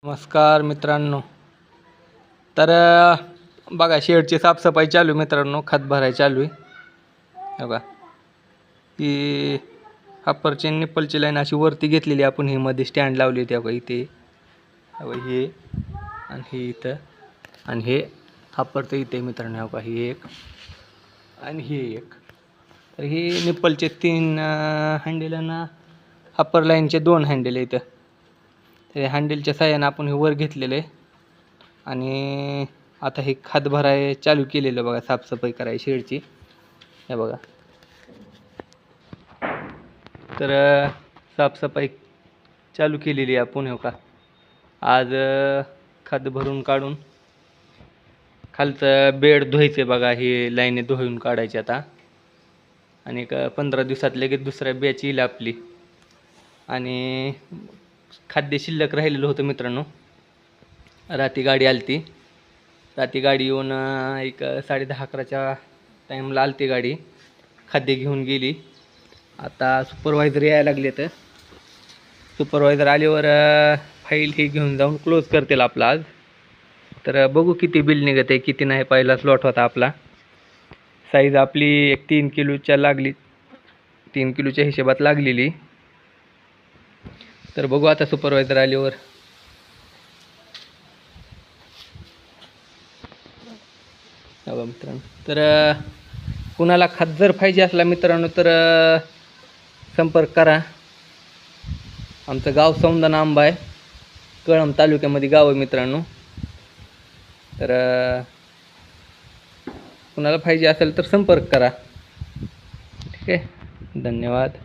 नमस्कार मित्रांनो. तर बघा शेडची साफसफाई चालू आहे मित्रांनो. खत भराय चालू आहे. बघा ही हापरची निप्पलची लाईन अशी वरती घेतलेली आपण. ही मध्ये स्टँड लावली होती बघा इथे. हे आणि हे इथं आणि हे हापरचं इथे मित्रांनो. बघा ही एक आणि हे एक. तर ही निप्पलचे 3 हँडल ना हापर लाईनचे 2 हँडल इथं. तर हँडलच्या साह्यानं आपण हे वर घेतलेलं आहे आणि आता हे खत भराय चालू केलेलं बघा. साफसफाई करायची शेडची. हे बघा. तर साफसफाई चालू केलेली आहे आपण. हो का आज खत भरून काढून खालचं बेड धुवायचं बघा. ही लाईने धुवून काढायची आता आणि एक 15 दिवसात लगेच दुसऱ्या बॅच येईल आपली. आणि खाद्य शिल्लक राहिलेलं होतं मित्रांनो. रात्री गाडी आलती. रात्री गाडी येऊन एक 10:30-11च्या टाईमला आलती गाडी. खाद्य घेऊन गेली. आता सुपरवायझर यायला लागले. तर सुपरवायझर आल्यावर फाईल ही घेऊन जाऊन क्लोज करतील आपला आज. तर बघू किती बिल निघत आहे किती नाही. पहिला स्लॉट होता आपला. साईज आपली एक 3 किलोच्या लागली. 3 किलोच्या हिशोबात लागलेली. तर बघू आता सुपरवायझर आल्यावर. मित्रांनो तर कुणाला खत जर पाहिजे असला मित्रांनो तर संपर्क करा. आमचं गाव सौंदन आंबा आहे. कळंब तालुक्यामध्ये गाव आहे मित्रांनो. तर कुणाला पाहिजे असेल तर संपर्क करा. ठीक आहे. धन्यवाद.